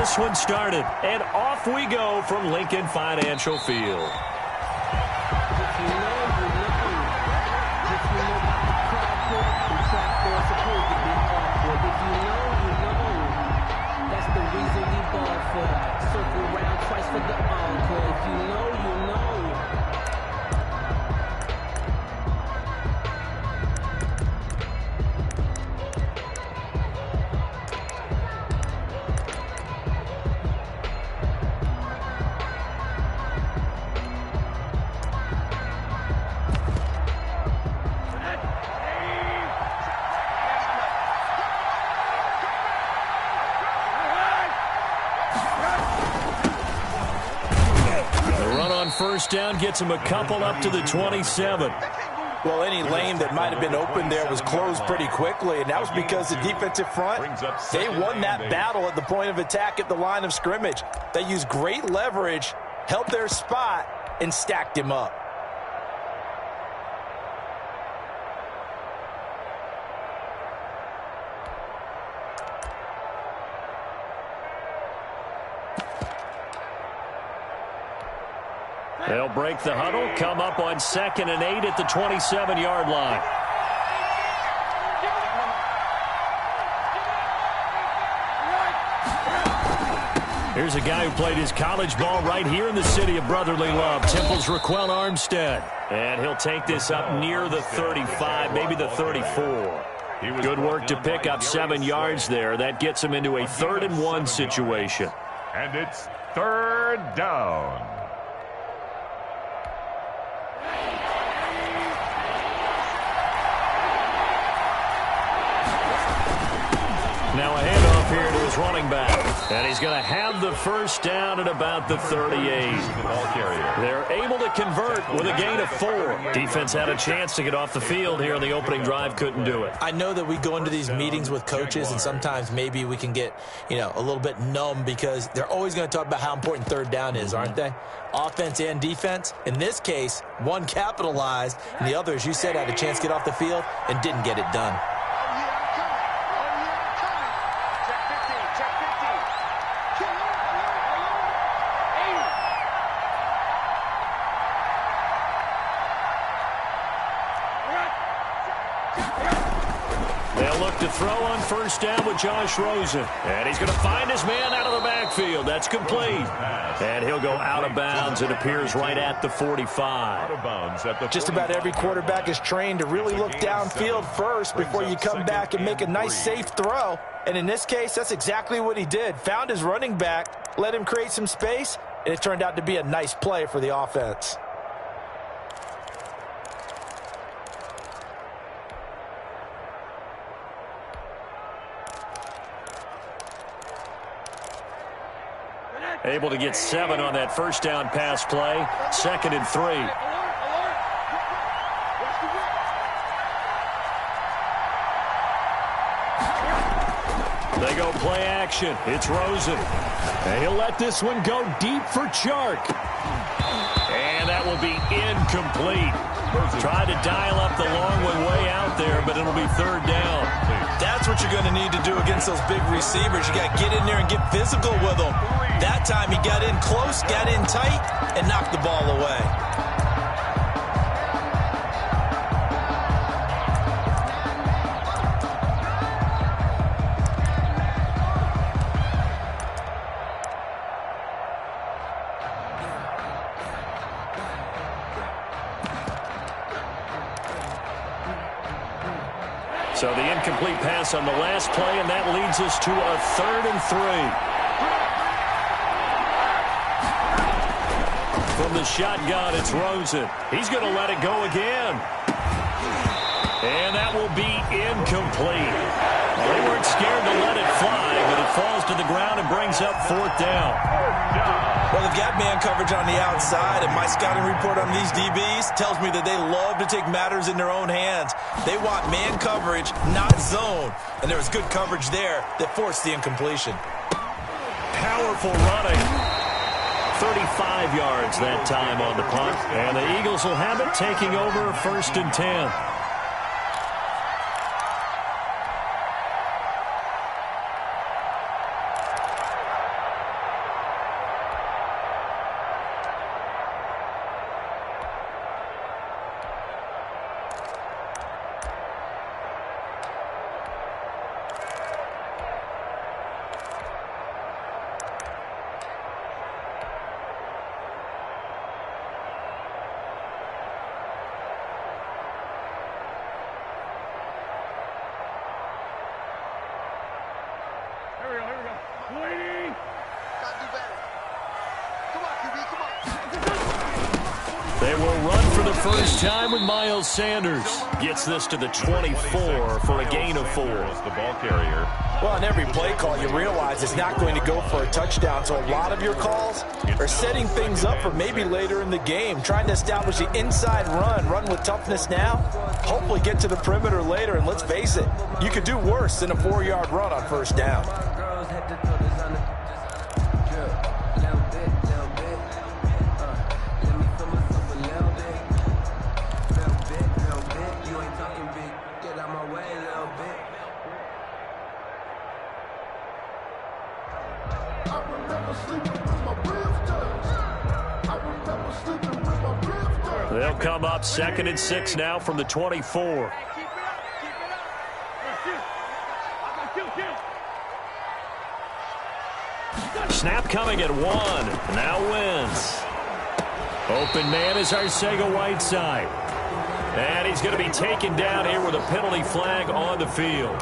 this one started. And off we go from Lincoln Financial Field. First down gets him a couple up to the 27. Well, any lane that might have been open there was closed pretty quickly, and that was because the defensive front, they won that battle at the point of attack at the line of scrimmage. They used great leverage, held their spot, and stacked him up. They'll break the huddle, come up on 2nd and 8 at the 27-yard line. Here's a guy who played his college ball right here in the city of brotherly love, Temple's Raquel Armstead. And he'll take this up near the 35, maybe the 34. Good work to pick up 7 yards there. That gets him into a 3rd and 1 situation. And it's 3rd down. Now a handoff here to his running back. And he's going to have the first down at about the 38. They're able to convert with a gain of 4. Defense had a chance to get off the field here in the opening drive, couldn't do it. I know that we go into these meetings with coaches, and sometimes maybe we can get, a little bit numb because they're always going to talk about how important 3rd down is, aren't they? Offense and defense. In this case, one capitalized, and the other, as you said, had a chance to get off the field and didn't get it done. To throw on first down with Josh Rosen. And he's going to find his man out of the backfield. That's complete. And he'll go out of bounds. It appears right at the 45. Just about every quarterback is trained to really look downfield first before you come back and make a nice, safe throw. And in this case, that's exactly what he did. Found his running back, let him create some space, and it turned out to be a nice play for the offense. Able to get 7 on that first down pass play. 2nd and 3. They go play action. It's Rosen. And he'll let this one go deep for Chark. And that will be incomplete. Tried to dial up the long one way out there, but it'll be 3rd down. That's what you're going to need to do against those big receivers. You got to get in there and get physical with them. That time he got in close, got in tight, and knocked the ball away. So the incomplete pass on the last play, and that leads us to a 3rd and 3. From the shotgun, it's Rosen. He's going to let it go again. And that will be incomplete. Well, they weren't scared to let it fly, but it falls to the ground and brings up 4th down. Well, they've got man coverage on the outside, and my scouting report on these DBs tells me that they love to take matters in their own hands. They want man coverage, not zone. And there was good coverage there that forced the incompletion. Powerful running. 35 yards that time on the punt. And the Eagles will have it, taking over 1st and 10. for the first time with Miles Sanders. Gets this to the 24 for a gain of 4. The ball carrier. Well, on every play call, you realize it's not going to go for a touchdown. So a lot of your calls are setting things up for maybe later in the game, trying to establish the inside run with toughness now, hopefully get to the perimeter later. And let's face it, you could do worse than a 4-yard run on first down. They'll come up 2nd and 6 now from the 24. Snap coming at 1. Now wins. Open man is Arcega-Whiteside. And he's going to be taken down here with a penalty flag on the field.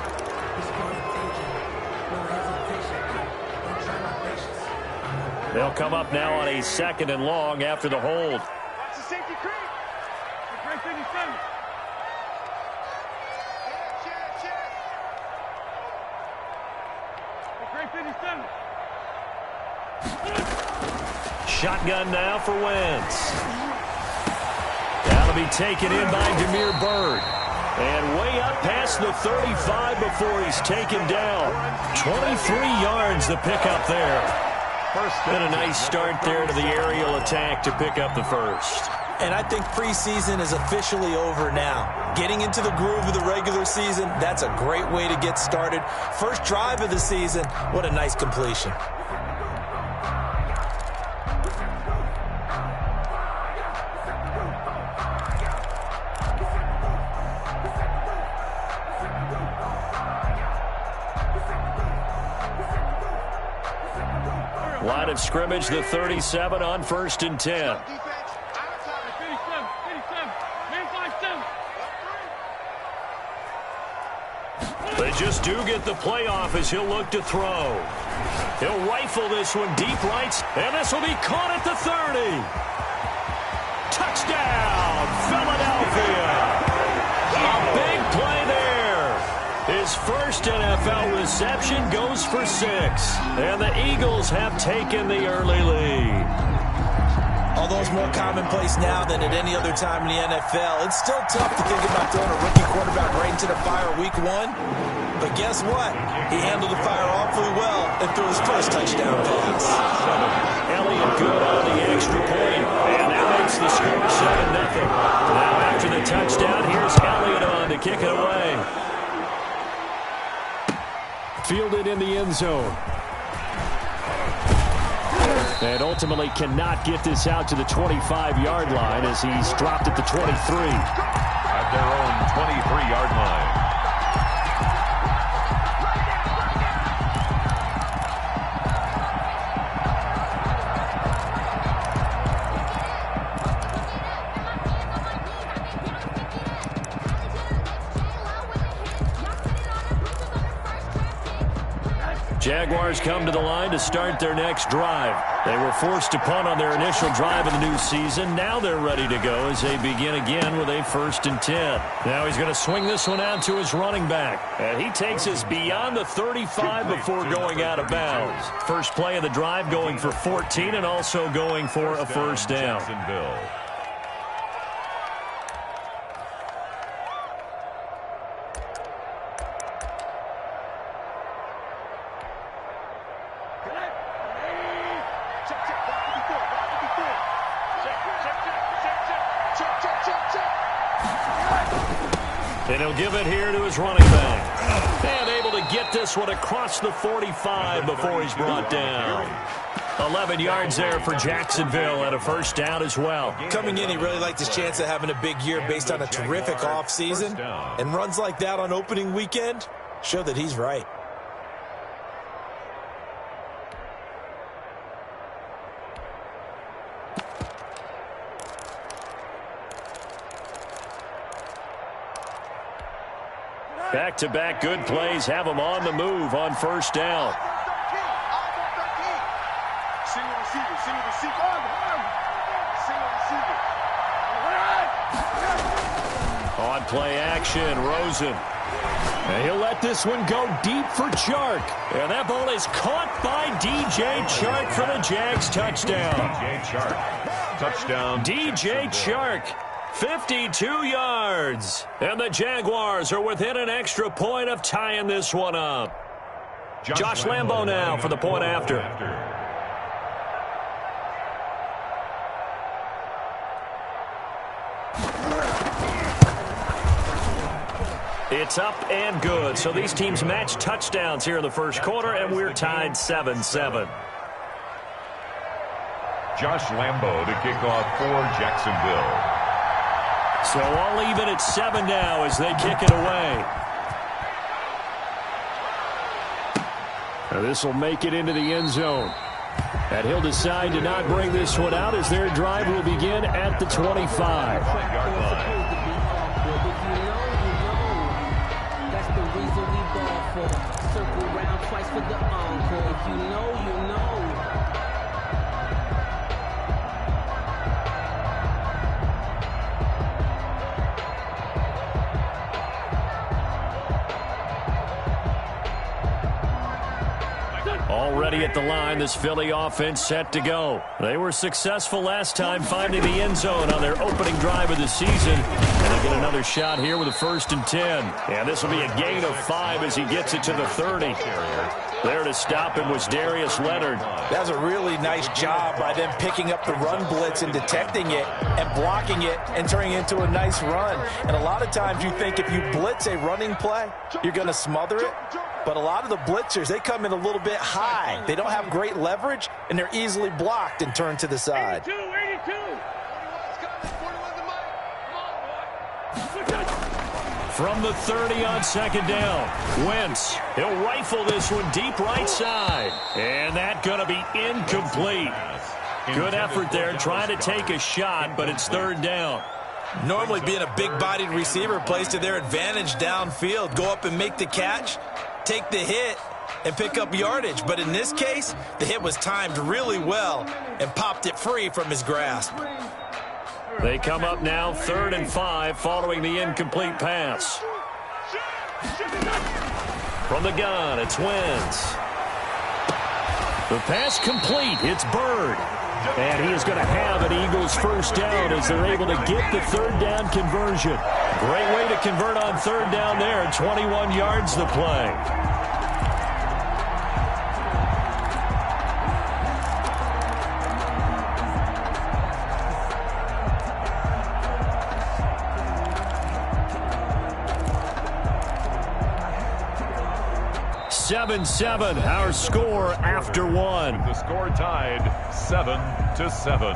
They'll come up now on a 2nd and long after the hold. Shotgun now for Wentz. That'll be taken in by Damiere Byrd. And way up past the 35 before he's taken down. 23 yards the pickup there. Been a nice start there to the aerial attack to pick up the first. And I think preseason is officially over now. Getting into the groove of the regular season, that's a great way to get started. First drive of the season, what a nice completion. Line of scrimmage, the 37 on 1st and 10. They just do get the play off as he'll look to throw. He'll rifle this one deep right, and this will be caught at the 30. Touchdown, Philadelphia. A big play there. His first NFL reception goes for 6. And the Eagles have taken the early lead. Although it's more commonplace now than at any other time in the NFL, it's still tough to think about throwing a rookie quarterback right into the fire week 1. But guess what? He handled the fire awfully well and threw his first touchdown pass. Elliott good on the extra point. And that makes the score 7-0. Now after the touchdown, here's Elliott on to kick it away. Fielded in the end zone. And ultimately cannot get this out to the 25-yard line as he's dropped at the 23. At their own 23-yard line. Jaguars come to the line to start their next drive. They were forced to punt on their initial drive of the new season. Now they're ready to go as they begin again with a 1st and 10. Now he's going to swing this one out to his running back. And he takes us beyond the 35 before going out of bounds. First play of the drive going for 14 and also going for a first down. And he'll give it here to his running back. And able to get this one across the 45 before he's brought down. 11 yards there for Jacksonville and a first down as well. Coming in, he really liked his chance of having a big year based on a terrific offseason. And runs like that on opening weekend show that he's right. Back-to-back good plays have him on the move on first down. On play action, Rosen. And he'll let this one go deep for Chark. And that ball is caught by DJ Chark for the Jags touchdown. DJ Chark. Touchdown. DJ Chark, 52 yards. And the Jaguars are within an extra point of tying this one up. Josh Lambo now for the point after. It's up and good. So these teams match touchdowns here in the first quarter, and we're tied 7-7. Josh Lambo to kick off for Jacksonville. So all even at 7 now as they kick it away. Now this will make it into the end zone. And he'll decide to not bring this one out as their drive will begin at the 25. Circle round twice for the encore. If you know, you know. Already at the line, this Philly offense set to go. They were successful last time finding the end zone on their opening drive of the season. And they get another shot here with a 1st and 10. And this will be a gain of 5 as he gets it to the 30. There to stop him was Darius Leonard. That was a really nice job by them picking up the run blitz and detecting it and blocking it and turning it into a nice run. And a lot of times you think if you blitz a running play, you're going to smother it. But a lot of the blitzers, they come in a little bit high. They don't have great leverage, and they're easily blocked and turned to the side. 82. From the 30 on 2nd down, Wentz. He'll rifle this one deep right side. And that's going to be incomplete. Good effort there trying to take a shot, but it's 3rd down. Normally being a big-bodied receiver plays to their advantage downfield. Go up and make the catch, take the hit, and pick up yardage. But in this case, the hit was timed really well and popped it free from his grasp. They come up now 3rd and 5 following the incomplete pass. From the gun, it's Wentz. The pass complete. It's Bird. And he is going to have an Eagles 1st down as they're able to get the 3rd down conversion. Great way to convert on 3rd down there. 21 yards the play. Seven, our score after 1. The score tied 7-7.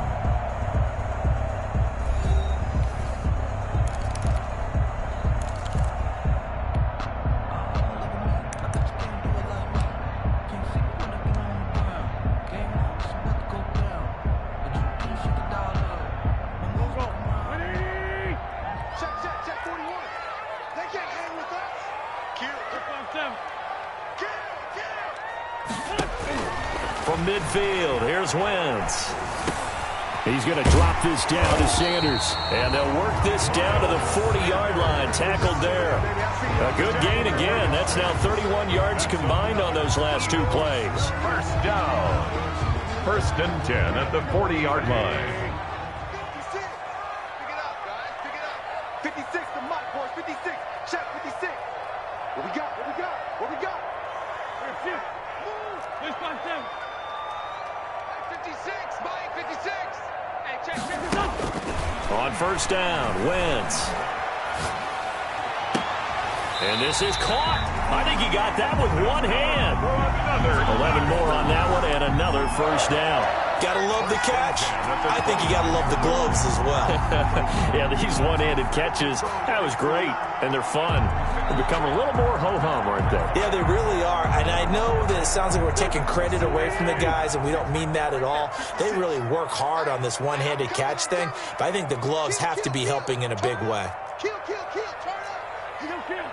From midfield, here's Wentz. He's going to drop this down to Sanders. And they'll work this down to the 40-yard line. Tackled there. A good gain again. That's now 31 yards combined on those last 2 plays. 1st down. 1st and 10 at the 40-yard line. 56. Pick it up, guys. Pick it up. 56 to Mike, boys. 56. Check 56. What we got? What we got? What we got? Move. This one, Tim. 56. Mike, 56. Hey, check. On 1st down, Wentz. And this is caught. I think he got that with one hand. 11 more on that one and another 1st down. Gotta love the catch. I think you gotta love the gloves as well. Yeah, these one-handed catches, that was great. And they're fun. They become a little more ho-hum, aren't they? Yeah, they really are. And I know that it sounds like we're taking credit away from the guys, and we don't mean that at all. They really work hard on this one-handed catch thing. But I think the gloves have to be helping in a big way. Kill. Turn up. Kill.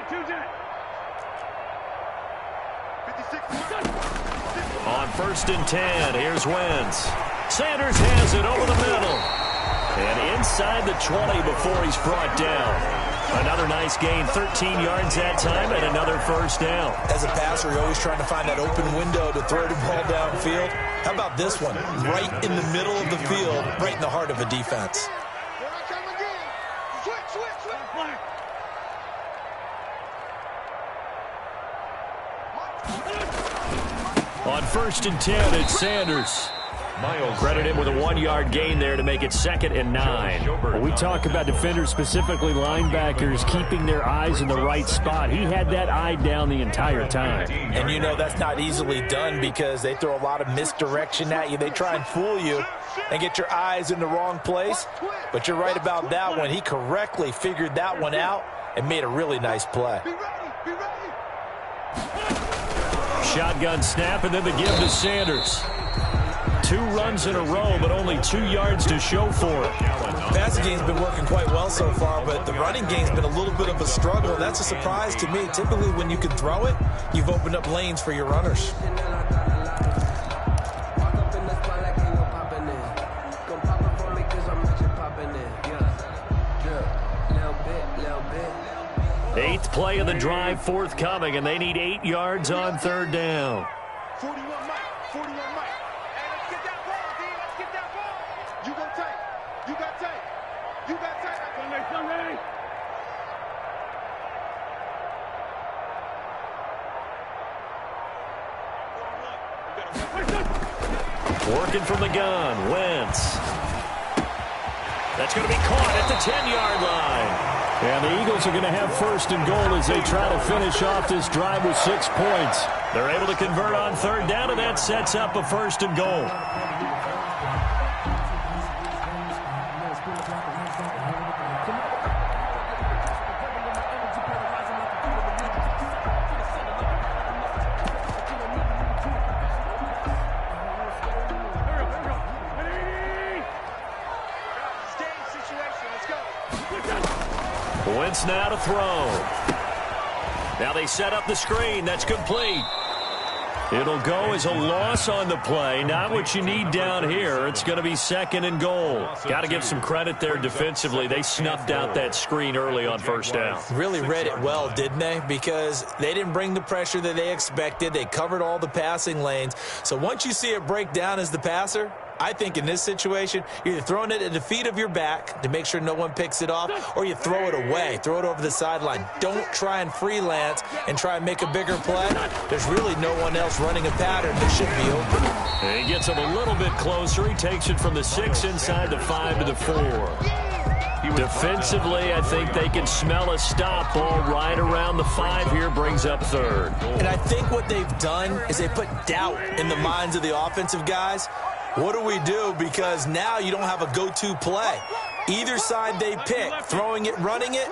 Two jet. 56. On 1st and 10, here's Wentz. Sanders has it over the middle. And inside the 20 before he's brought down. Another nice gain, 13 yards that time, and another first down. As a passer, you're always trying to find that open window to throw the ball downfield. How about this one? Right in the middle of the field, right in the heart of a defense. Here I come again. Switch. On 1st and 10, it's Sanders. Credit him with a 1-yard gain there to make it 2nd and 9. When we talk about defenders, specifically linebackers, keeping their eyes in the right spot, he had that eye down the entire time. And you know that's not easily done because they throw a lot of misdirection at you. They try and fool you and get your eyes in the wrong place. But you're right about that one. He correctly figured that one out and made a really nice play. Be ready. Shotgun snap, and then the give to Sanders. 2 runs in a row, but only 2 yards to show for it. Passing game's been working quite well so far, but the running game's been a little bit of a struggle. That's a surprise to me. Typically, when you can throw it, you've opened up lanes for your runners. Eighth play of the drive forthcoming, and they need 8 yards on 3rd down. 41 Mike. Hey, let's get that ball, D. Let's get that ball. You got tight. Sunday. Working from the gun, Wentz. That's going to be caught at the 10-yard line. And the Eagles are going to have 1st and goal as they try to finish off this drive with 6 points. They're able to convert on 3rd down, and that sets up a 1st and goal. Wentz now to throw. Now they set up the screen. That's complete. It'll go as a loss on the play. Not what you need down here. It's going to be 2nd and goal. Got to give some credit there defensively. They snuffed out that screen early on 1st down. Really read it well, didn't they? Because they didn't bring the pressure that they expected. They covered all the passing lanes. So once you see it break down as the passer, I think in this situation, you're either throwing it at the feet of your back to make sure no one picks it off, or you throw it away, throw it over the sideline. Don't try and freelance and try and make a bigger play. There's really no one else running a pattern that should be open. He gets him a little bit closer. He takes it from the 6 inside the 5 to the 4. Defensively, I think they can smell a stop ball right around the 5 here, brings up 3rd. And I think what they've done is they put doubt in the minds of the offensive guys. What do we do? Because now you don't have a go-to play. Either side they pick, throwing it, running it,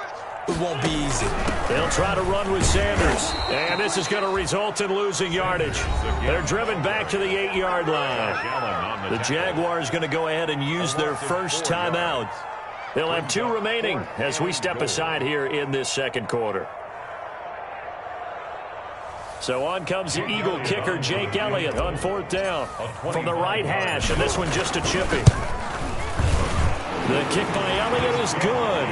it won't be easy. They'll try to run with Sanders, and this is going to result in losing yardage. They're driven back to the 8-yard line. The Jaguars going to go ahead and use their first timeout. They'll have 2 remaining as we step aside here in this 2nd quarter. So on comes the Eagle kicker, Jake Elliott, on 4th down. From the right hash, and this one just a chippy. The kick by Elliott is good.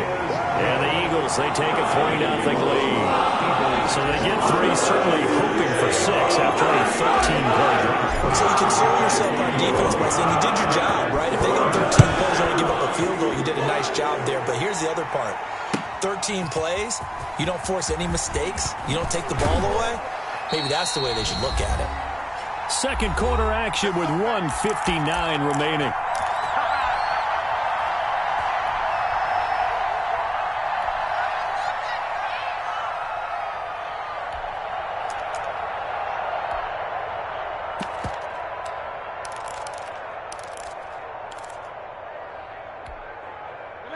And the Eagles, they take a 3-0 lead. So they get 3, certainly hoping for 6 after a 13-play drive. So you console yourself on defense by saying you did your job, right? If they go 13 plays and give up a field goal, you did a nice job there. But here's the other part. 13 plays, you don't force any mistakes, you don't take the ball away. Maybe that's the way they should look at it. 2nd quarter action with 1:59 remaining.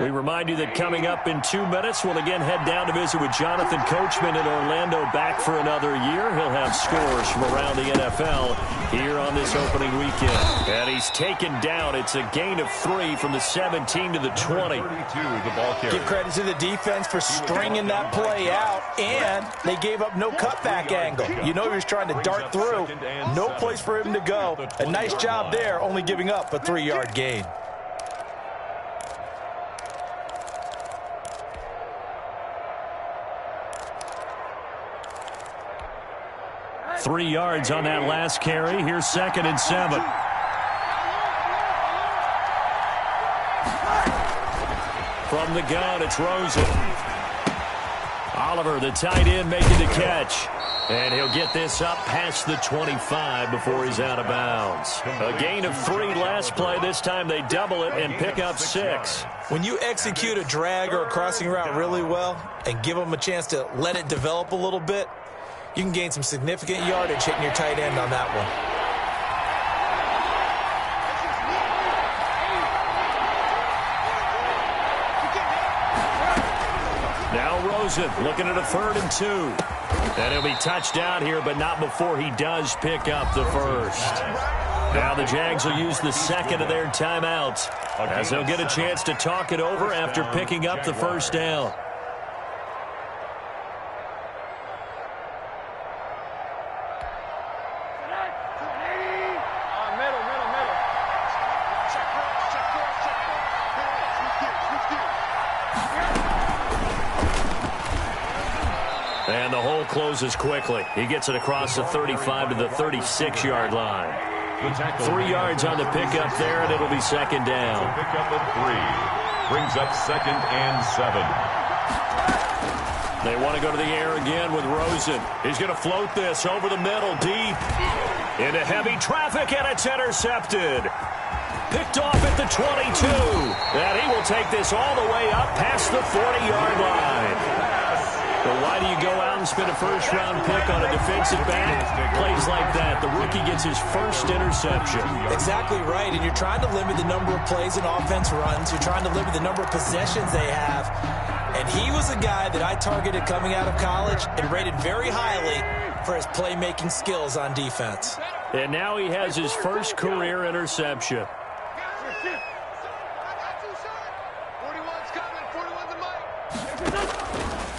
We remind you that coming up in 2 minutes, we'll again head down to visit with Jonathan Coachman in Orlando, back for another year. He'll have scores from around the NFL here on this opening weekend. And he's taken down. It's a gain of 3 from the 17 to the 20. Give credit to the defense for stringing that play out, and they gave up no cutback angle. You know he was trying to dart through. No place for him to go. A nice job there, only giving up a 3-yard gain. 3 yards on that last carry. Here's 2nd and 7. From the gun, it's Rosen. Oliver, the tight end, making the catch. And he'll get this up past the 25 before he's out of bounds. A gain of 3 last play. This time they double it and pick up 6. When you execute a drag or a crossing route really well and give them a chance to let it develop a little bit, you can gain some significant yardage hitting your tight end on that one. Now Rosen looking at a 3rd and 2. And he'll be touchdown here, but not before he does pick up the first. Now the Jags will use the 2nd of their timeouts as they'll get a chance to talk it over after picking up the first down. And the hole closes quickly. He gets it across the 35 to the 36-yard line. 3 yards on the pickup there, and it'll be 2nd down. Pickup of 3. Brings up 2nd and 7. They want to go to the air again with Rosen. He's going to float this over the middle, deep. Into heavy traffic, and it's intercepted. Picked off at the 22. And he will take this all the way up past the 40-yard line. But why do you go out and spend a first-round pick on a defensive back? Plays like that, the rookie gets his first interception. Exactly right, and you're trying to limit the number of plays an offense runs. You're trying to limit the number of possessions they have. And he was a guy that I targeted coming out of college and rated very highly for his playmaking skills on defense. And now he has his first career interception.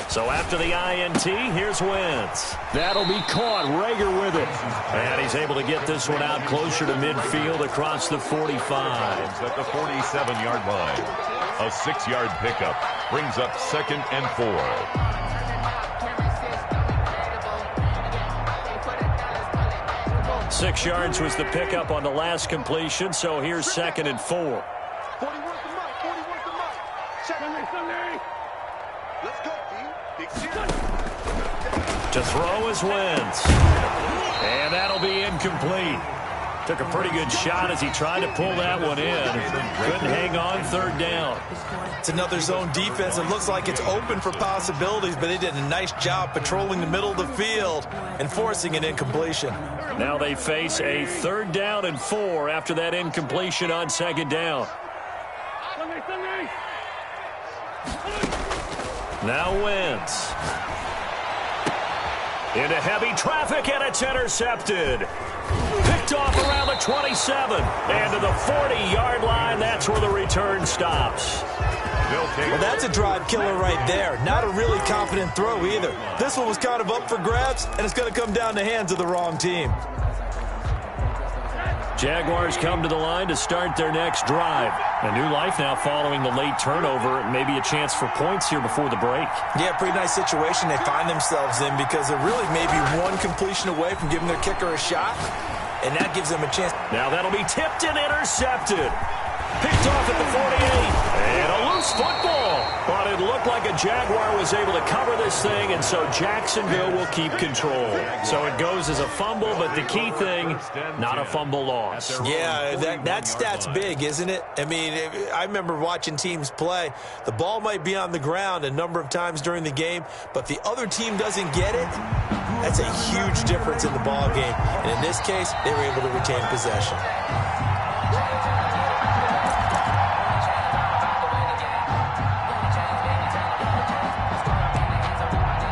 So after the INT, here's Wentz. That'll be caught. Rager with it. And he's able to get this one out closer to midfield across the 45. At the 47-yard line. A 6-yard pickup brings up 2nd and 4. 6 yards was the pickup on the last completion, so here's 2nd and 4. To throw is Wentz. And that'll be incomplete. Took a pretty good shot as he tried to pull that one in. Couldn't hang on 3rd down. It's another zone defense. It looks like it's open for possibilities, but they did a nice job patrolling the middle of the field and forcing an incompletion. Now they face a 3rd down and 4 after that incompletion on 2nd down. Now Wentz. Into heavy traffic, and it's intercepted. Picked off around the 27. And to the 40-yard line, that's where the return stops. Well, that's a drive killer right there. Not a really confident throw either. This one was kind of up for grabs, and it's going to come down the hands of the wrong team. Jaguars come to the line to start their next drive. A new life now following the late turnover. Maybe a chance for points here before the break. Yeah, pretty nice situation they find themselves in because they're really maybe one completion away from giving their kicker a shot, and that gives them a chance. Now that'll be tipped and intercepted. Picked off at the 48. And a loose football. But it looked like a Jaguar was able to cover this thing, and so Jacksonville will keep control. So it goes as a fumble, but the key thing, not a fumble loss. Yeah, that stat's big, isn't it? I mean, I remember watching teams play. The ball might be on the ground a number of times during the game, but the other team doesn't get it. That's a huge difference in the ball game. And in this case, they were able to retain possession.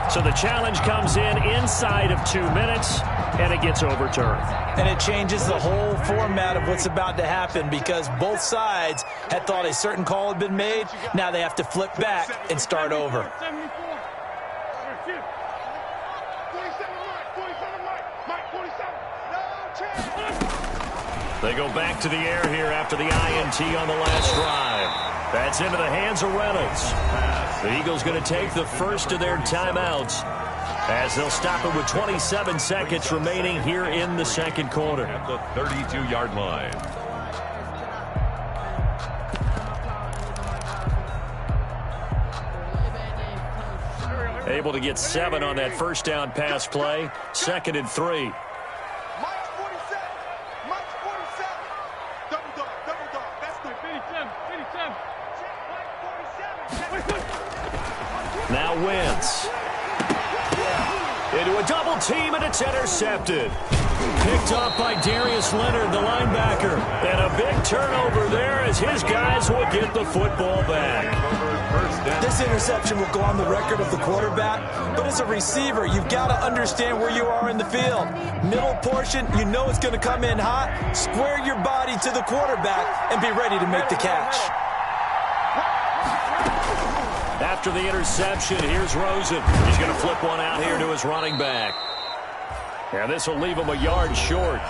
So the challenge comes in inside of 2 minutes, and it gets overturned. And it changes the whole format of what's about to happen because both sides had thought a certain call had been made. Now they have to flip back and start over. They go back to the air here after the INT on the last drive. That's into the hands of Reynolds. The Eagles going to take the first of their timeouts. As they'll stop it with 27 seconds remaining here in the second quarter. At the 32-yard line. Able to get 7 on that first down pass play. 2nd and 3. Now Wentz. Into a double team, and it's intercepted. Picked off by Darius Leonard, the linebacker. And a big turnover there as his guys will get the football back. This interception will go on the record of the quarterback, but as a receiver, you've got to understand where you are in the field. Middle portion, you know it's going to come in hot. Square your body to the quarterback and be ready to make the catch. After the interception, here's Rosen. He's going to flip one out here to his running back. And this will leave him a yard short.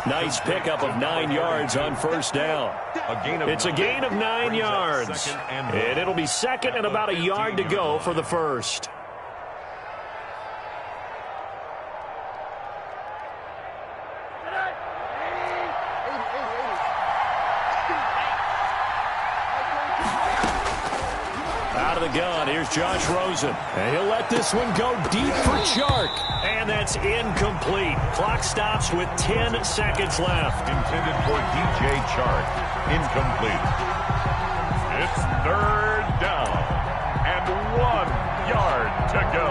Nice pickup of 9 yards on first down. It's a gain of 9 yards. And it'll be 2nd and about a yard to go for the first. Out of the gun, here's Josh Rosen. And he'll let this one go deep for Chark. And that's incomplete. Clock stops with 10 seconds left. Intended for DJ Chark. Incomplete. It's 3rd down. And 1 yard to go.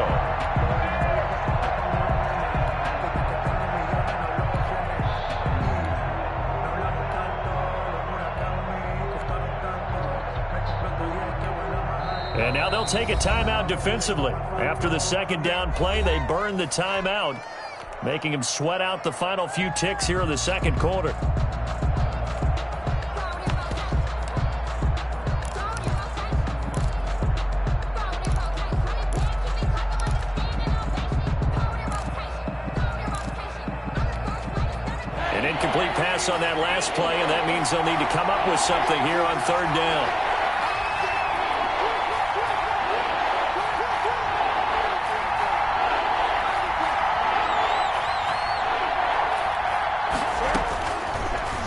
And now they'll take a timeout defensively. After the 2nd down play, they burn the timeout, making him sweat out the final few ticks here in the 2nd quarter. An incomplete pass on that last play, and that means they'll need to come up with something here on 3rd down.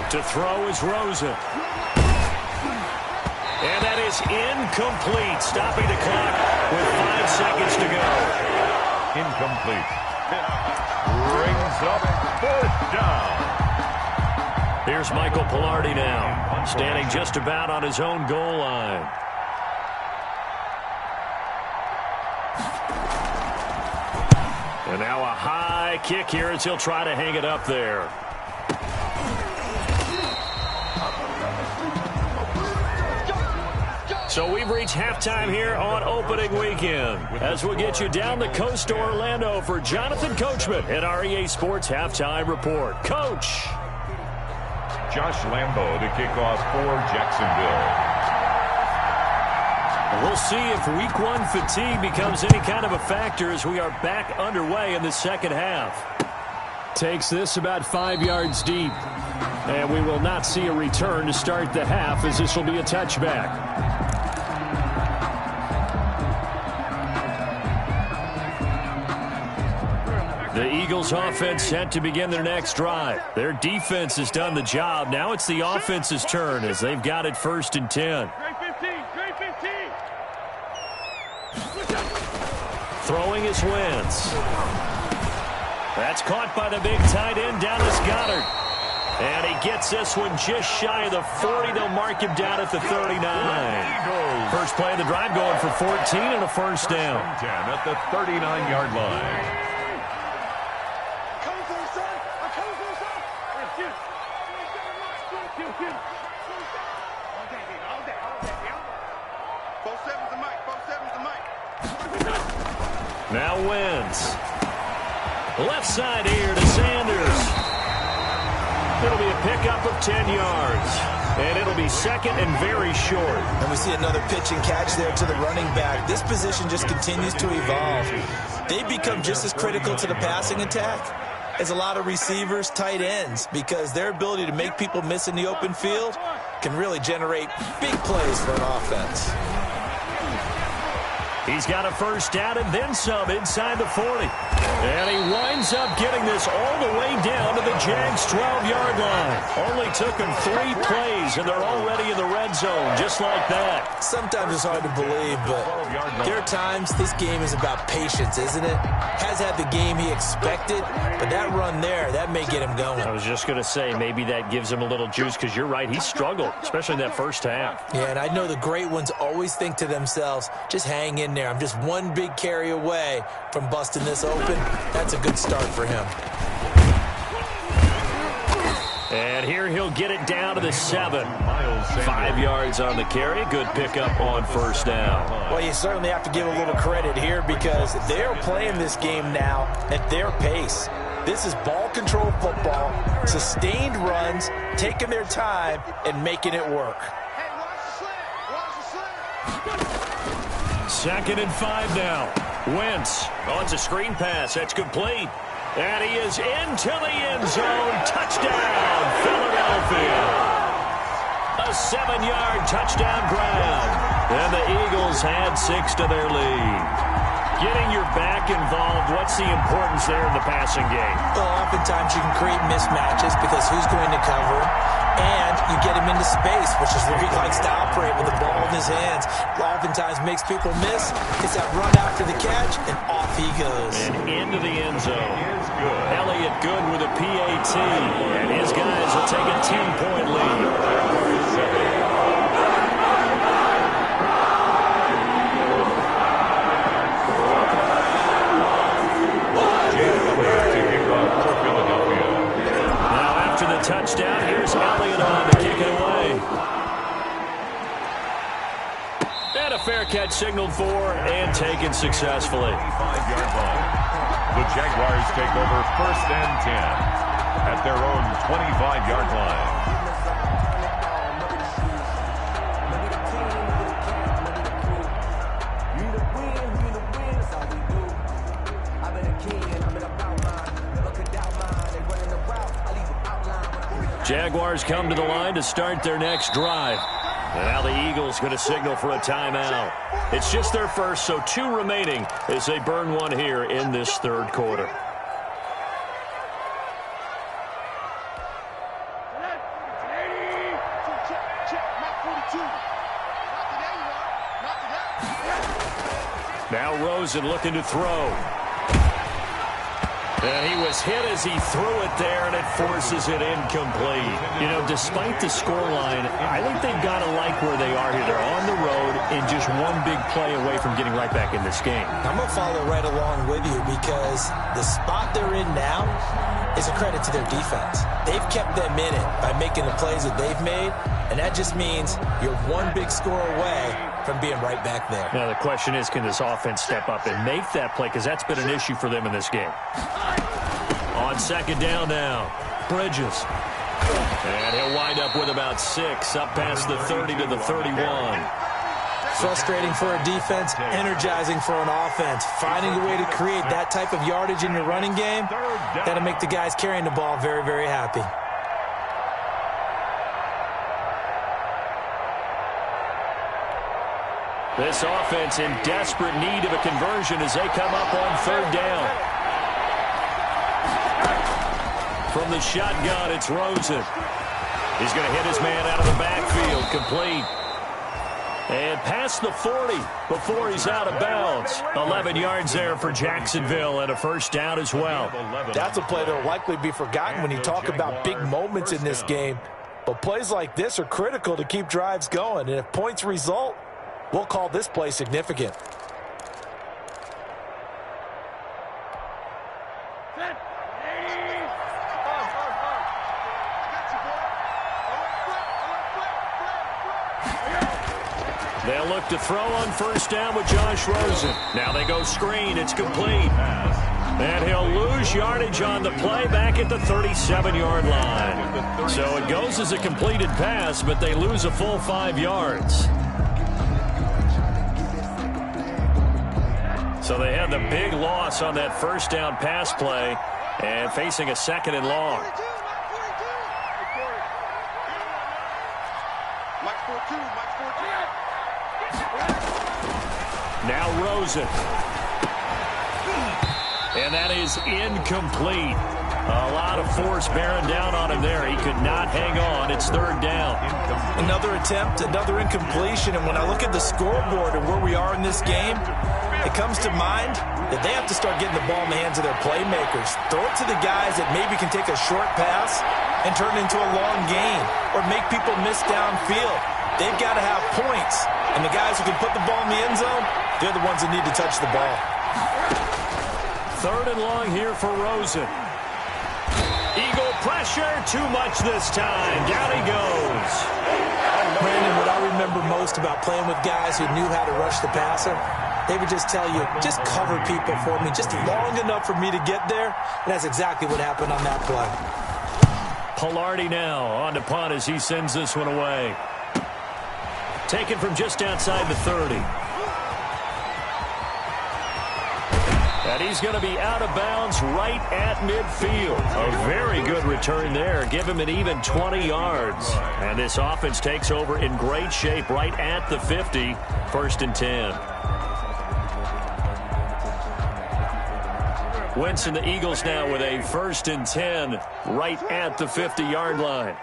To throw is Rosen. And that is incomplete, stopping the clock with 5 seconds to go. Incomplete. Brings up 4th down. Here's Michael Pilardi now, standing just about on his own goal line. And now a high kick here as he'll try to hang it up there. So we've reached halftime here on opening weekend. As we'll get you down the coast to Orlando for Jonathan Coachman at our EA Sports Halftime Report. Coach. Josh Lambo to kick off for Jacksonville. We'll see if week 1 fatigue becomes any kind of a factor as we are back underway in the 2nd half. Takes this about 5 yards deep. And we will not see a return to start the half as this will be a touchback. The Eagles offense set to begin their next drive. Their defense has done the job. Now it's the offense's turn as they've got it 1st and 10. Throwing is Wentz. That's caught by the big tight end, Dallas Goedert. And he gets this one just shy of the 40. They'll mark him down at the 39. First play of the drive going for 14 and a first down. 10 at the 39-yard line. Now Wentz. Left side here to Sanders. It'll be a pickup of 10 yards. And it'll be 2nd and very short. And we see another pitch and catch there to the running back. This position just continues to evolve. They become just as critical to the passing attack as a lot of receivers, tight ends, because their ability to make people miss in the open field can really generate big plays for an offense. He's got a first down and then some inside the 40. And he winds up getting this all the way down to the Jags' 12-yard line. Only took him 3 plays, and they're already in the red zone, just like that. Sometimes it's hard to believe, but there are times this game is about patience, isn't it? Has had the game he expected, but that run there, that may get him going. I was just going to say, maybe that gives him a little juice, because you're right, he struggled, especially in that first half. Yeah, and I know the great ones always think to themselves, just hang in there. I'm just one big carry away from busting this open. That's a good start for him. And here he'll get it down to the 7. 5 yards on the carry. Good pickup on first down. Well, you certainly have to give a little credit here because they're playing this game now at their pace. This is ball control football, sustained runs, taking their time, and making it work. Hey, watch the slant. Watch the slant. 2nd and 5 now. Wentz on the screen pass. That's complete. And he is into the end zone. Touchdown, Philadelphia. A 7-yard touchdown grab. And the Eagles had 6 to their lead. Getting your back involved, what's the importance there in the passing game? Well, oftentimes you can create mismatches because who's going to cover him? And you get him into space, which is where he likes to operate with the ball in his hands. Oftentimes makes people miss. It's that run after the catch, and off he goes. And into the end zone. Elliott good with a PAT. And his guys will take a 10-point lead. Touchdown. Here's Elliott on to kick it away. And a fair catch signaled for and taken successfully. 5-yard line. The Jaguars take over 1st and 10 at their own 25-yard line. Jaguars come to the line to start their next drive. And now the Eagles going to signal for a timeout. It's just their first, so 2 remaining as they burn one here in this 3rd quarter. Now Rosen looking to throw. And he was hit as he threw it there, and it forces it incomplete. You know, despite the scoreline, I think they've got to like where they are here. They're on the road and just one big play away from getting right back in this game. I'm going to follow right along with you because the spot they're in now is a credit to their defense. They've kept them in it by making the plays that they've made, and that just means you're one big score away from being right back there. Now, the question is, can this offense step up and make that play? Because that's been an issue for them in this game. On 2nd down now, Bridges. And he'll wind up with about 6, up past the 30 to the 31. Frustrating for a defense, energizing for an offense. Finding a way to create that type of yardage in your running game, that'll make the guys carrying the ball very, very happy. This offense in desperate need of a conversion as they come up on 3rd down. From the shotgun, it's Rosen. He's going to hit his man out of the backfield, complete. And past the 40 before he's out of bounds. 11 yards there for Jacksonville and a first down as well. That's a play that will likely be forgotten when you talk about big moments in this game. But plays like this are critical to keep drives going. And if points result, we'll call this play significant. They'll look to throw on 1st down with Josh Rosen. Now they go screen. It's complete. And he'll lose yardage on the play back at the 37-yard line. So it goes as a completed pass, but they lose a full 5 yards. So they had the big loss on that 1st down pass play and facing a 2nd and long. Now Rosen. And that is incomplete. A lot of force bearing down on him there. He could not hang on. It's third down. Another attempt, another incompletion. And when I look at the scoreboard and where we are in this game, it comes to mind that they have to start getting the ball in the hands of their playmakers. Throw it to the guys that maybe can take a short pass and turn it into a long gain or make people miss downfield. They've got to have points. And the guys who can put the ball in the end zone, they're the ones that need to touch the ball. Third and long here for Rosen. Eagle pressure, too much this time. Down he goes. Brandon, what I remember most about playing with guys who knew how to rush the passer, they would just tell you, just cover people for me, just long enough for me to get there. And that's exactly what happened on that play. Pilardi now on to punt as he sends this one away. Taken from just outside the 30. And he's going to be out of bounds right at midfield. A very good return there. Give him an even 20 yards. And this offense takes over in great shape right at the 50. First and 10. Wentz and the Eagles now with a first and 10 right at the 50-yard line.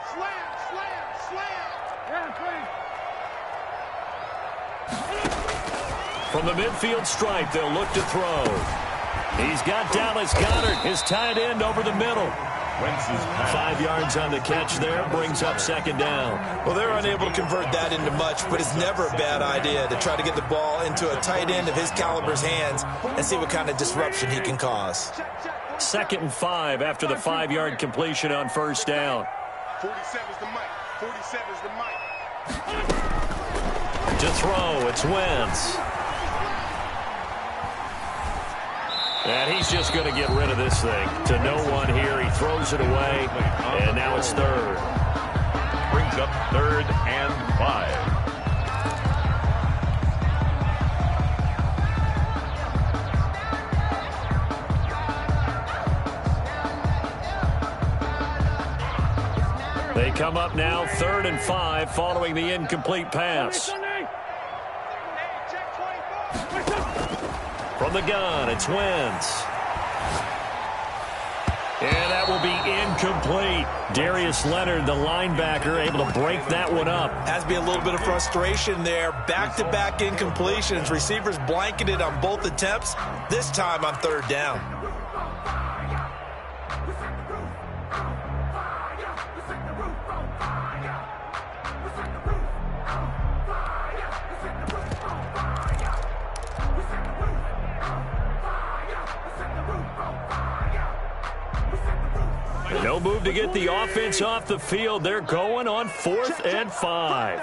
From the midfield stripe, they'll look to throw. He's got Dallas Goedert, his tight end, over the middle. 5 yards on the catch there, brings up second down. Well, they're unable to convert that into much, but it's never a bad idea to try to get the ball into a tight end of his caliber's hands and see what kind of disruption he can cause. 2nd and 5 after the 5-yard completion on first down. 47's the mic. 47's the mic. To throw, it's Wentz. And he's just going to get rid of this thing. To no one here. He throws it away. And now it's third. Brings up 3rd and 5. They come up now 3rd and 5 following the incomplete pass. From the gun, it's Wentz. And that will be incomplete. Darius Leonard, the linebacker, able to break that one up. Has to be a little bit of frustration there. Back-to-back incompletions. Receivers blanketed on both attempts, this time on 3rd down. No move to get the offense off the field. They're going on 4th and 5.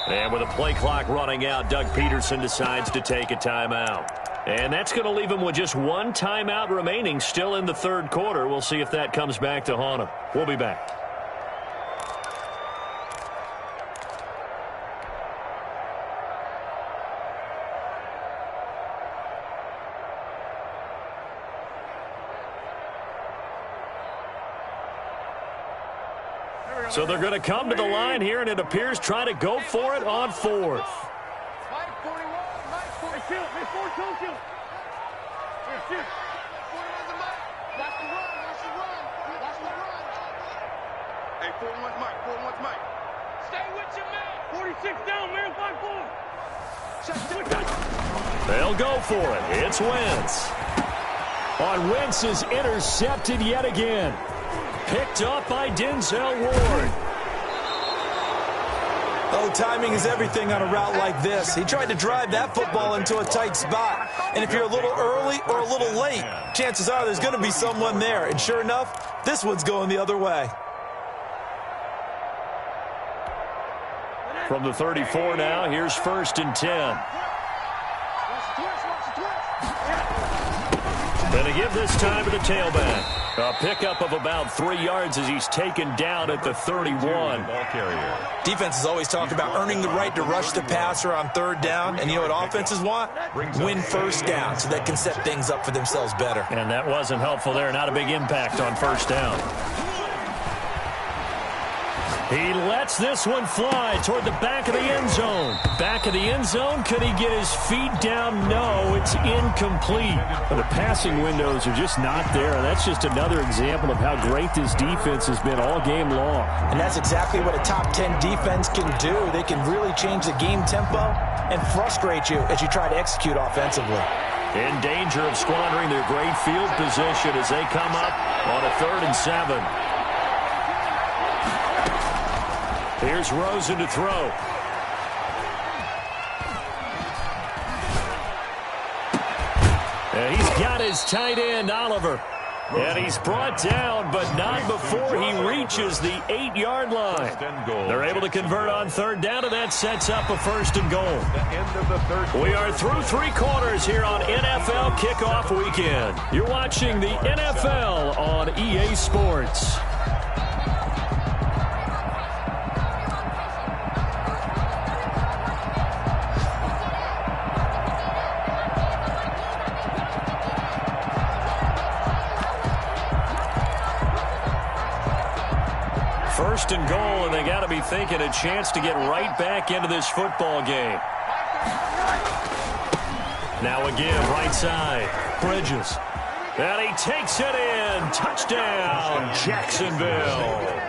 And with a play clock running out, Doug Peterson decides to take a timeout. And that's going to leave him with just one timeout remaining still in the 3rd quarter. We'll see if that comes back to haunt him. We'll be back. So they're going to come to the line here, and it appears try to go for it on 4th. Hey, 4-1's Mike. 4-1's Mike. Stay with your man. 46 down, man. 5-4. They'll go for it. It's Wentz. On Wentz is intercepted yet again. Picked up by Denzel Ward. Oh, timing is everything on a route like this. He tried to drive that football into a tight spot. And if you're a little early or a little late, chances are there's going to be someone there. And sure enough, this one's going the other way. From the 34 now, here's 1st and 10. And to give this time to the tailback. A pickup of about 3 yards as he's taken down at the 31. Ball carrier. Defenses always talk about earning the right to rush the passer on third down. And you know what offenses want? Win first down so they can set things up for themselves better. And that wasn't helpful there. Not a big impact on first down. He lets this one fly toward the back of the end zone. Back of the end zone. Could he get his feet down? No, it's incomplete. But the passing windows are just not there. That's just another example of how great this defense has been all game long. And that's exactly what a top 10 defense can do. They can really change the game tempo and frustrate you as you try to execute offensively. In danger of squandering their great field position as they come up on a 3rd and 7. Here's Rosen to throw. And he's got his tight end, Oliver. And he's brought down, but not before he reaches the 8-yard line. They're able to convert on 3rd down, and that sets up a 1st and goal. We are through 3 quarters here on NFL Kickoff Weekend. You're watching the NFL on EA Sports. First and goal, and they got to be thinking a chance to get right back into this football game. Now again, right side, Bridges. And he takes it in. Touchdown, Jacksonville.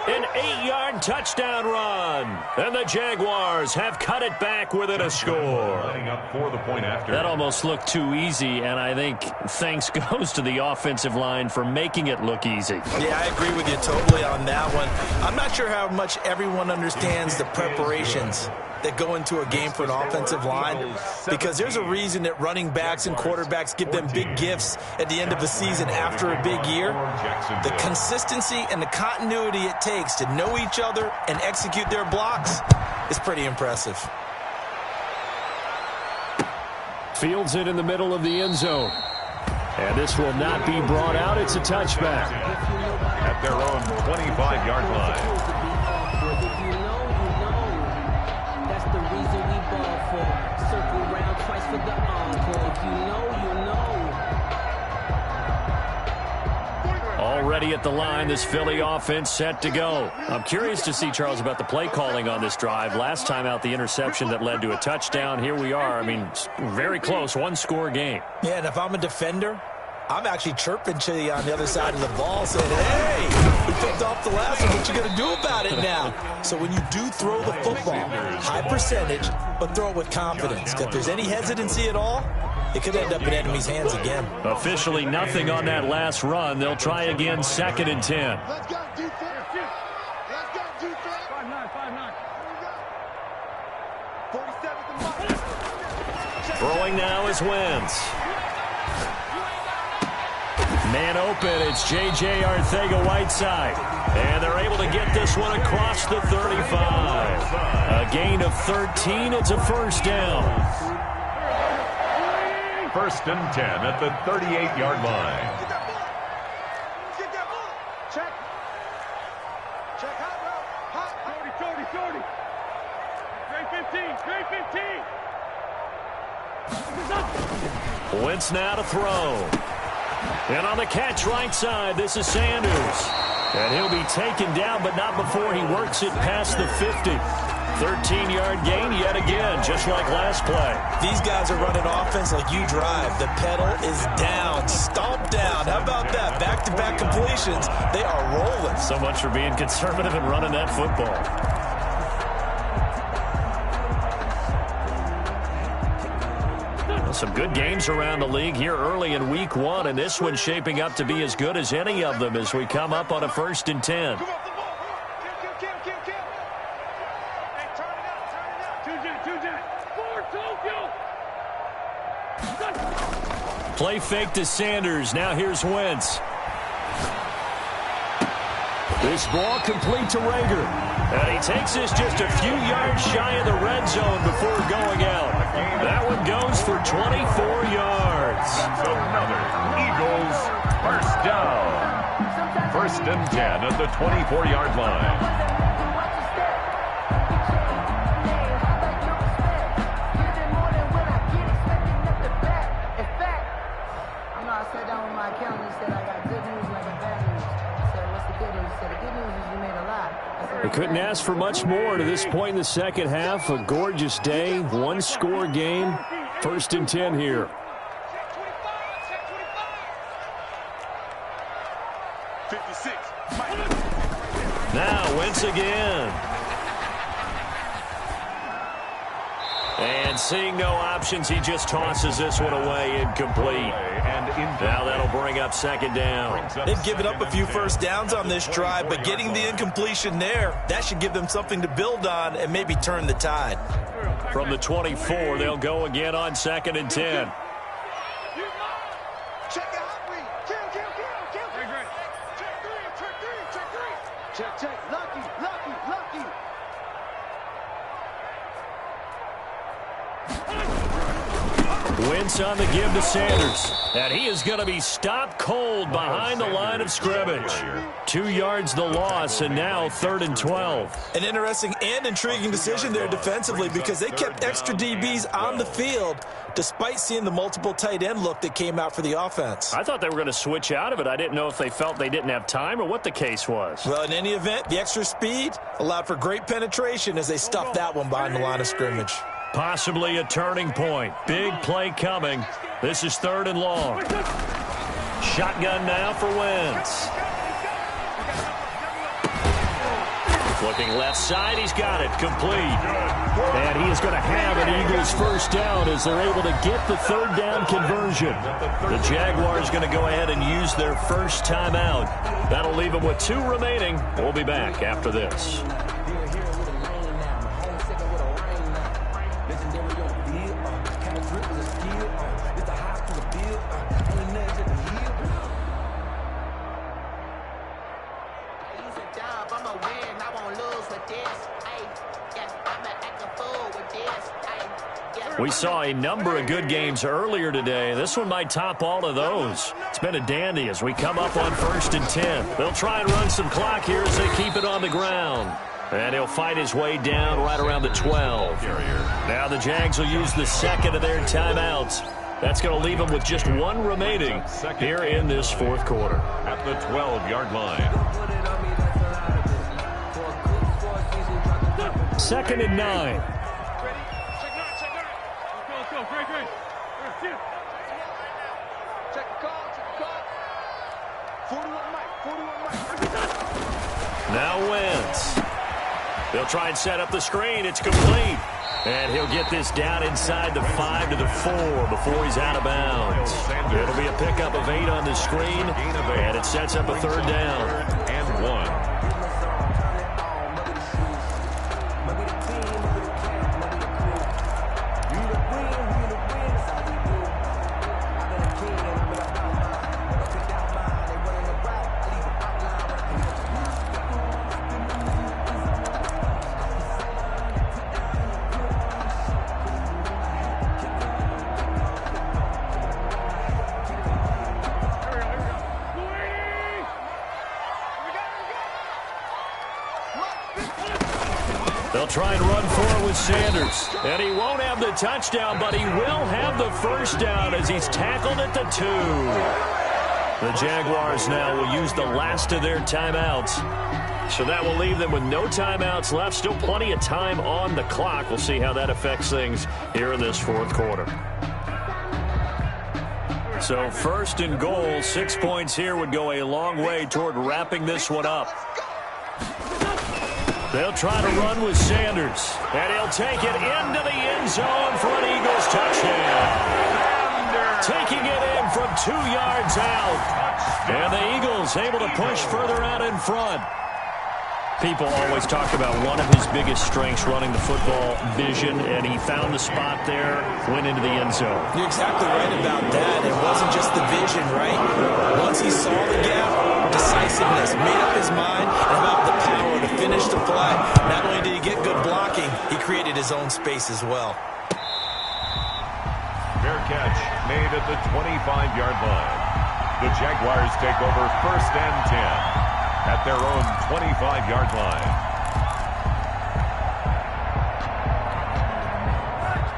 An 8-yard touchdown run. And the Jaguars have cut it back within a score. Up for the point after. That almost looked too easy, and I think thanks goes to the offensive line for making it look easy. Yeah, I agree with you totally on that one. I'm not sure how much everyone understands the preparations that go into a game for an offensive line, because there's a reason that running backs and quarterbacks give them big gifts at the end of the season after a big year. The consistency and the continuity it takes to know each other and execute their blocks is pretty impressive. Fields it in the middle of the end zone. And this will not be brought out. It's a touchback. At their own 25-yard line. For the encore. If you know, you know. Already at the line, this Philly offense set to go. I'm curious to see, Charles, about the play calling on this drive. Last time out, the interception that led to a touchdown. Here we are. I mean, very close, 1-score game. Yeah, and if I'm a defender, I'm actually chirping to you on the other side of the ball saying, hey, we picked off the last one. What you going to do about it now? So when you do throw the football, high percentage, but throw it with confidence. If there's any hesitancy at all, it could end up in enemy's hands again. Officially nothing on that last run. They'll try again, 2nd and 10. Let's go, defense. Let's go, defense. 5-9. 47 Throwing now is Wentz. Man open, it's J.J. Arcega-Whiteside. And they're able to get this one across the 35. A gain of 13, it's a 1st down. 1st and 10 at the 38-yard line. Get that ball. Check. Check hot. 30. Wentz now to throw. And on the catch right side, this is Sanders. And he'll be taken down, but not before he works it past the 50. 13-yard gain yet again, just like last play. These guys are running offense like you drive. The pedal is down, stomp down. How about that? Back-to-back completions. They are rolling. So much for being conservative and running that football. Some good games around the league here early in week 1, and this one's shaping up to be as good as any of them as we come up on a 1st and 10. Play fake to Sanders. Now here's Wentz. This ball complete to Rager. And he takes this just a few yards shy of the red zone before going out. That one goes for 24 yards. Another Eagles, first down. First and 10 at the 24-yard line. They couldn't ask for much more to this point in the second half. A gorgeous day, one-score game. First and 10 here. 56. Now Wentz again. And seeing no options, he just tosses this one away, incomplete. Now that'll bring up second down. They've given up a few first downs on this drive, but getting the incompletion there, that should give them something to build on and maybe turn the tide. From the 24, they'll go again on second and 10. Check. Lucky. Wentz on the give to Sanders. And he is going to be stopped cold behind the line of scrimmage. 2 yards the loss, and now 3rd and 12. An interesting and intriguing decision there defensively because they kept extra DBs on the field despite seeing the multiple tight end look that came out for the offense. I thought they were going to switch out of it. I didn't know if they felt they didn't have time or what the case was. Well, in any event, the extra speed allowed for great penetration as they stuffed that one behind the line of scrimmage. Possibly a turning point. Big play coming. This is 3rd and long. Shotgun now for Wentz. Looking left side, he's got it. Complete. And he is going to have an Eagles first down as they're able to get the 3rd down conversion. The Jaguars going to go ahead and use their first timeout. That'll leave them with 2 remaining. We'll be back after this. We saw a number of good games earlier today. This one might top all of those. It's been a dandy as we come up on 1st and 10. They'll try and run some clock here as they keep it on the ground. And he'll fight his way down right around the 12. Now the Jags will use the second of their timeouts. That's going to leave them with just 1 remaining here in this 4th quarter. At the 12-yard line. 2nd and 9. Check the call. 41 Mike. Now Wentz. They'll try and set up the screen. It's complete. And he'll get this down inside the 5 to the 4 before he's out of bounds. It'll be a pickup of 8 on the screen, and it sets up a 3rd down. And 1. They'll try and run for it with Sanders. And he won't have the touchdown, but he will have the first down as he's tackled at the 2. The Jaguars now will use the last of their timeouts. So that will leave them with no timeouts left. Still plenty of time on the clock. We'll see how that affects things here in this 4th quarter. So 1st and goal, 6 points here would go a long way toward wrapping this one up. They'll try to run with Sanders, and he'll take it into the end zone for an Eagles touchdown. Taking it in from 2 yards out, and the Eagles able to push further out in front. People always talk about one of his biggest strengths, running the football, vision, and he found the spot there, went into the end zone. You're exactly right about that. It wasn't just the vision, right? Once he saw the gap, decisiveness, made up his mind, and about the power to finish the play. Not only did he get good blocking, he created his own space as well. Fair catch made at the 25-yard line. The Jaguars take over 1st and 10 at their own 25-yard line.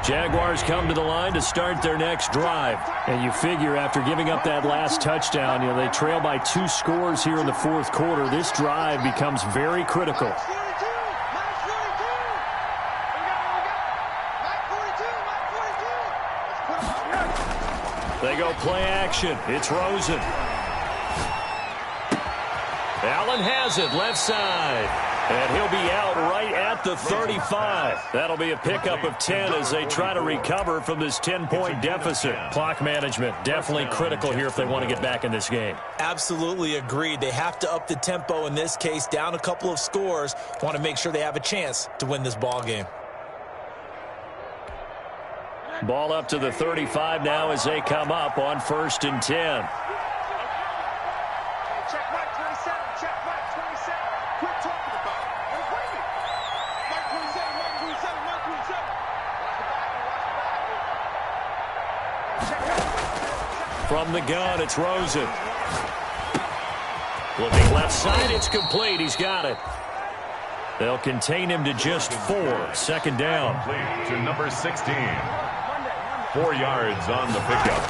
Jaguars come to the line to start their next drive. And you figure after giving up that last touchdown, they trail by 2 scores here in the 4th quarter. This drive becomes very critical. They go play action. It's Rosen. Allen has it left side. And he'll be out right at the 35. That'll be a pickup of 10 as they try to recover from this 10-point deficit. Clock management definitely critical here if they want to get back in this game. Absolutely agreed. They have to up the tempo in this case, down a couple of scores. Want to make sure they have a chance to win this ball game. Ball up to the 35 now as they come up on 1st and 10. From the gun, it's Rosen. Looking left side, it's complete. He's got it. They'll contain him to just 4. 2nd down. Complete to number 16. 4 yards on the pickup.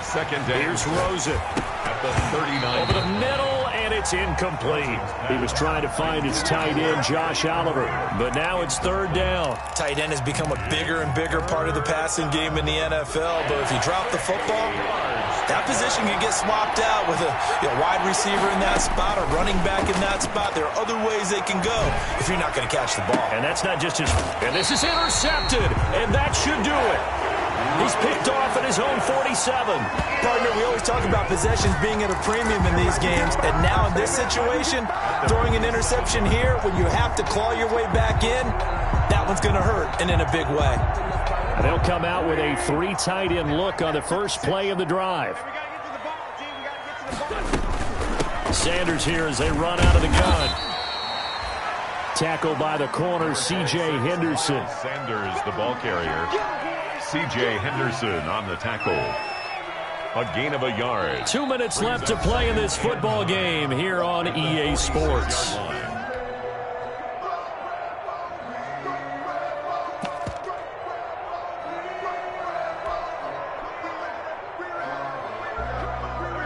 2nd down. Here's Rosen. At the 39. Over the middle, and it's incomplete. He was trying to find his tight end, Josh Oliver. But now it's 3rd down. Tight end has become a bigger and bigger part of the passing game in the NFL. But if you drop the football, that position can get swapped out with a wide receiver in that spot, a running back in that spot. There are other ways they can go if you're not going to catch the ball. And that's not just his... And this is intercepted, and that should do it. He's picked off at his own 47. Partner, we always talk about possessions being at a premium in these games. And now in this situation, throwing an interception here when you have to claw your way back in, that one's going to hurt, and in a big way. They'll come out with a 3 tight end look on the first play of the drive. Sanders here as they run out of the gun. Tackled by the corner, C.J. Henderson. Sanders, the ball carrier. C.J. Henderson on the tackle. A gain of a yard. 2 minutes left to play in this football game here on EA Sports.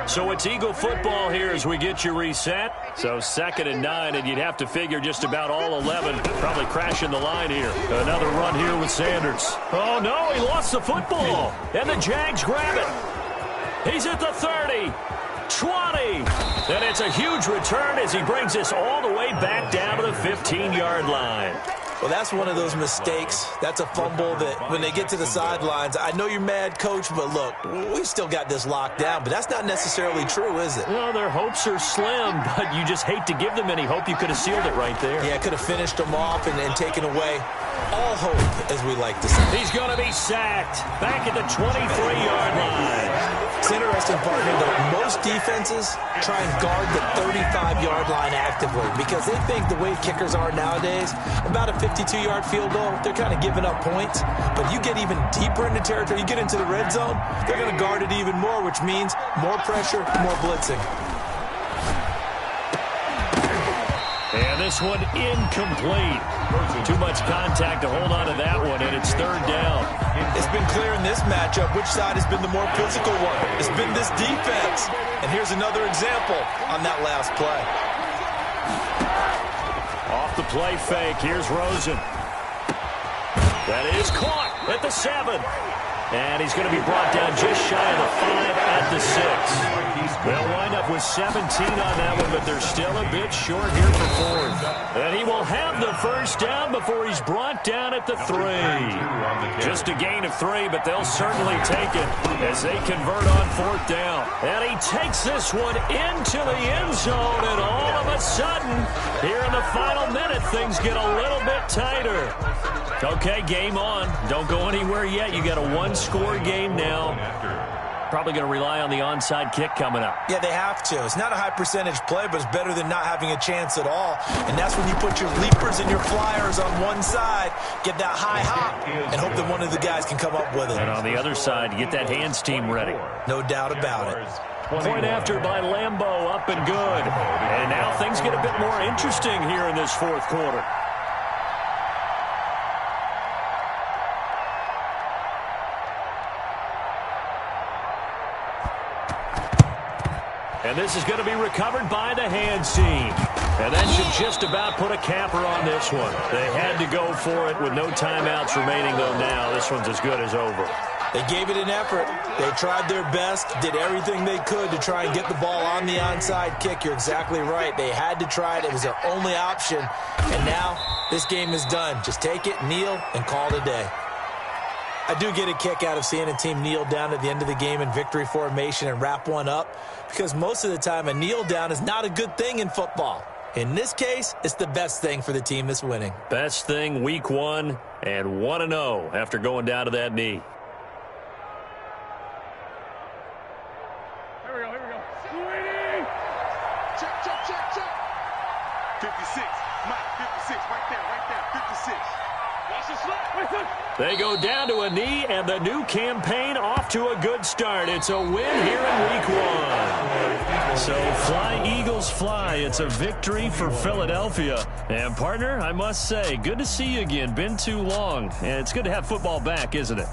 So it's Eagle football here as we get you reset. So 2nd and 9, and you'd have to figure just about all 11 probably crashing the line here. Another run here with Sanders. Oh, no, he lost the football. And the Jags grab it. He's at the 30, 20. And it's a huge return as he brings this all the way back down to the 15-yard line. Well, that's one of those mistakes. That's a fumble that when they get to the sidelines, I know you're mad, Coach, but look, we still got this locked down. But that's not necessarily true, is it? Well, their hopes are slim, but you just hate to give them any hope. You could have sealed it right there. Yeah, could have finished them off and taken away all hope, as we like to say. He's going to be sacked back at the 23-yard line. It's interesting, partner, that most defenses try and guard the 35-yard line actively because they think the way kickers are nowadays, about a 52-yard field goal, they're kind of giving up points. But you get even deeper into territory, you get into the red zone, they're going to guard it even more, which means more pressure, more blitzing. And this one incomplete. Too much contact to hold on to that one, and it's 3rd down. It's been clear in this matchup which side has been the more physical one. It's been this defense. And here's another example on that last play. Off the play fake, here's Rosen. That is caught at the 7. And he's going to be brought down just shy of the 5 at the 6. They'll wind up with 17 on that one, but they're still a bit short here for 4th. And he will have the 1st down before he's brought down at the 3. Just a gain of 3, but they'll certainly take it as they convert on 4th down. And he takes this one into the end zone, and all of a sudden, here in the final minute, things get a little bit tighter. Okay, game on. Don't go anywhere yet. You got a 1-score game now. Probably going to rely on the onside kick coming up. Yeah, they have to. It's not a high percentage play, but it's better than not having a chance at all. And that's when you put your leapers and your flyers on one side, get that high hop, and hope that one of the guys can come up with it. And on the other side, get that hands team ready. No doubt about it. Point after by Lambeau, up and good. And now things get a bit more interesting here in this fourth quarter. And this is going to be recovered by the hands team. And that should just about put a capper on this one. They had to go for it with no timeouts remaining, though now this one's as good as over. They gave it an effort. They tried their best, did everything they could to try and get the ball on the onside kick. You're exactly right. They had to try it. It was their only option. And now this game is done. Just take it, kneel, and call it a day. I do get a kick out of seeing a team kneel down at the end of the game in victory formation and wrap one up, because most of the time a kneel down is not a good thing in football. In this case, it's the best thing for the team that's winning. Best thing week 1 and 1-0 after going down to that knee. Here we go. Sweetie! Check. 56. Mike, 56. Right there. 56. Watch the slap. They go down to a knee, and the new campaign off to a good start. It's a win here in week 1. So fly, Eagles, fly. It's a victory for Philadelphia. And, partner, I must say, good to see you again. Been too long. And it's good to have football back, isn't it?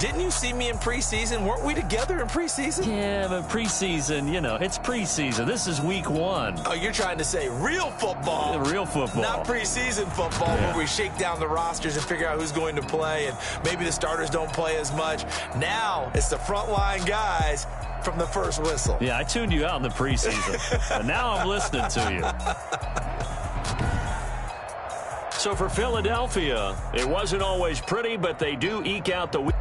Didn't you see me in preseason? Weren't we together in preseason? Yeah, but preseason, it's preseason. This is week 1. Oh, you're trying to say real football. Real football. Not preseason football, where we shake down the rosters and figure out who's going to play, and maybe the starters don't play as much. Now it's the frontline guys from the first whistle. Yeah, I tuned you out in the preseason, but now I'm listening to you. So for Philadelphia, it wasn't always pretty, but they do eke out the win.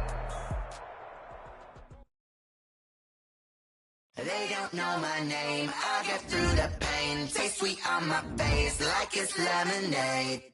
They don't know my name, I get through the pain. Taste sweet on my face like it's lemonade.